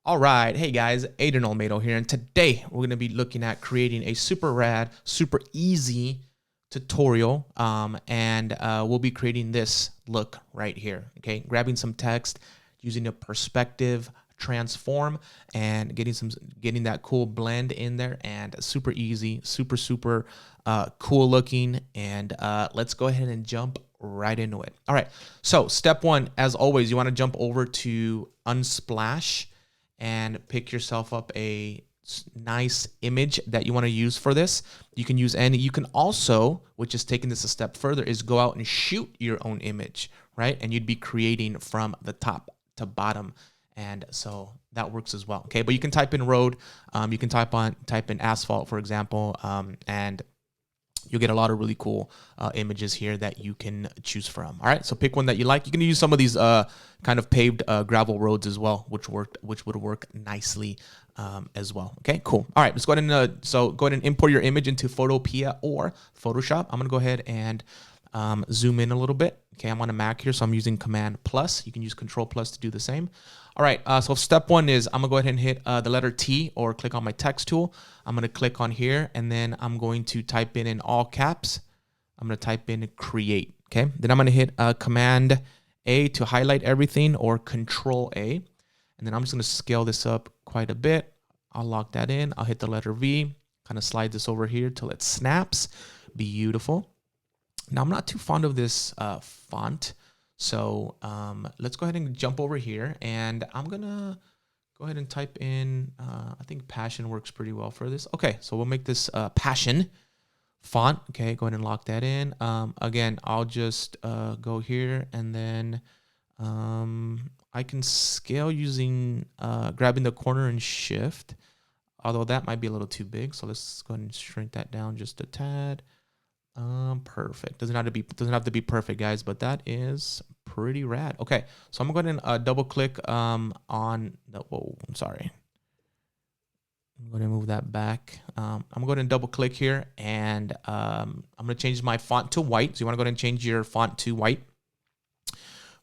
All right, hey guys, Aiden Olmedo here, and today we're gonna be looking at creating a super rad, super easy tutorial, and we'll be creating this look right here. Okay, grabbing some text, using a perspective transform, and getting that cool blend in there, and super easy, super cool looking. And let's go ahead and jump right into it. All right, so step one, as always, you want to jump over to Unsplash and pick yourself up a nice image that you want to use for this. You can use any. You can also, which is taking this a step further, is go out and shoot your own image, right? And you'd be creating from the top to bottom. And so that works as well. Okay, but you can type in road, you can type in asphalt, for example, and you'll get a lot of really cool images here that you can choose from. All right, so pick one that you like. You can use some of these kind of paved gravel roads as well, which would work nicely as well. Okay, cool. All right, let's go ahead and go ahead and import your image into Photopea or Photoshop. I'm gonna go ahead and zoom in a little bit. Okay, I'm on a Mac here, so I'm using Command Plus. You can use Control Plus to do the same. All right, so step one is I'm gonna go ahead and hit the letter T or click on my text tool. I'm gonna click on here, and then I'm going to type in all caps. I'm gonna type in create, okay? Then I'm gonna hit Command A to highlight everything, or Control A. And then I'm just gonna scale this up quite a bit. I'll lock that in. I'll hit the letter V, kind of slide this over here till it snaps. Beautiful. Now I'm not too fond of this font. So let's go ahead and jump over here, and I'm gonna go ahead and type in, I think Passion works pretty well for this. Okay, so we'll make this Passion font. Okay, go ahead and lock that in. Again, I'll just go here, and then I can scale using grabbing the corner and shift, although that might be a little too big. So let's go ahead and shrink that down just a tad. Perfect. Doesn't have to be perfect, guys, but that is pretty rad. Okay, so I'm gonna go ahead and double click on the, whoa, I'm sorry. I'm going to move that back. I'm going to go ahead and double click here, and I'm going to change my font to white. So you want to go ahead and change your font to white.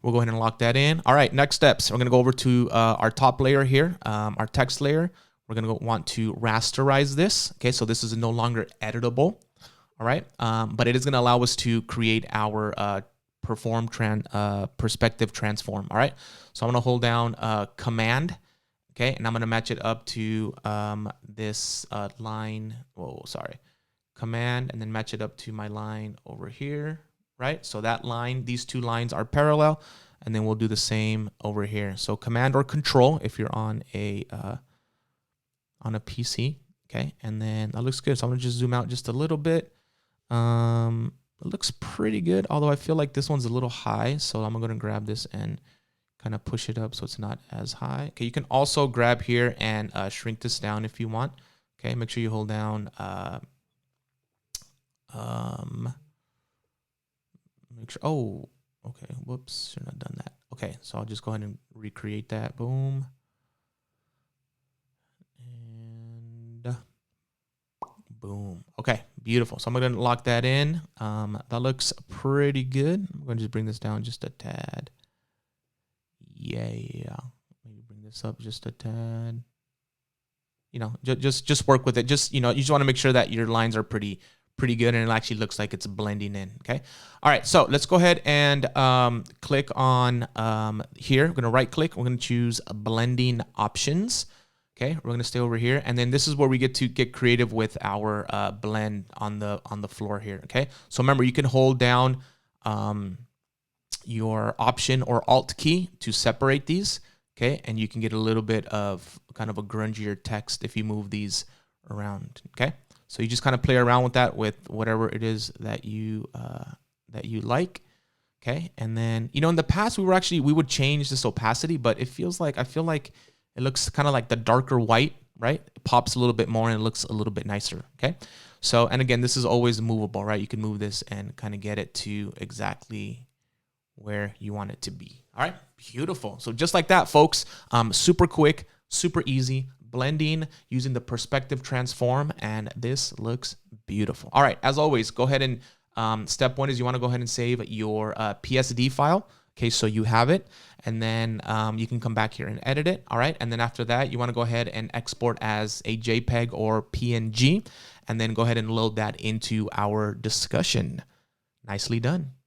We'll go ahead and lock that in. All right, next steps. We're going to go over to our top layer here, our text layer. We're going to want to rasterize this. Okay, so this is no longer editable. All right, but it is going to allow us to create our perspective transform. All right, so I'm going to hold down Command, okay, and I'm going to match it up to this line. Whoa, sorry, Command, and then match it up to my line over here. Right, so that line, these two lines are parallel, and then we'll do the same over here. So Command or Control if you're on a PC, okay, and then that looks good. So I'm gonna just zoom out just a little bit. It looks pretty good, although I feel like this one's a little high, so I'm gonna grab this and kind of push it up so it's not as high. Okay, you can also grab here and shrink this down if you want. Okay, make sure you hold down make sure, oh, okay, whoops, should not have done that. Okay, so I'll just go ahead and recreate that. Boom. And boom. Okay, beautiful. So I'm going to lock that in. That looks pretty good. I'm going to just bring this down just a tad. Yeah. Maybe bring this up just a tad. You know, just work with it. Just, you know, you just want to make sure that your lines are pretty good, and it actually looks like it's blending in. Okay, all right, so let's go ahead and click on here. We're gonna right click, we're gonna choose blending options. Okay, we're gonna stay over here, and then this is where we get to get creative with our blend on the floor here. Okay, so remember, you can hold down your Option or Alt key to separate these. Okay, and you can get a little bit of kind of a grungier text if you move these around. Okay, so you just kind of play around with that with whatever it is that you like. Okay, and then, you know, in the past we would change this opacity, but it feels like, I feel like it looks kind of like the darker white, right? It pops a little bit more and it looks a little bit nicer. Okay, so, and again, this is always movable, right? You can move this and kind of get it to exactly where you want it to be. All right, beautiful. So just like that, folks, super quick, super easy, blending using the perspective transform, and this looks beautiful. All right, as always, go ahead and step one is you want to go ahead and save your PSD file. Okay, so you have it, and then you can come back here and edit it. All right, and then after that, you want to go ahead and export as a JPEG or PNG, and then go ahead and load that into our discussion. Nicely done.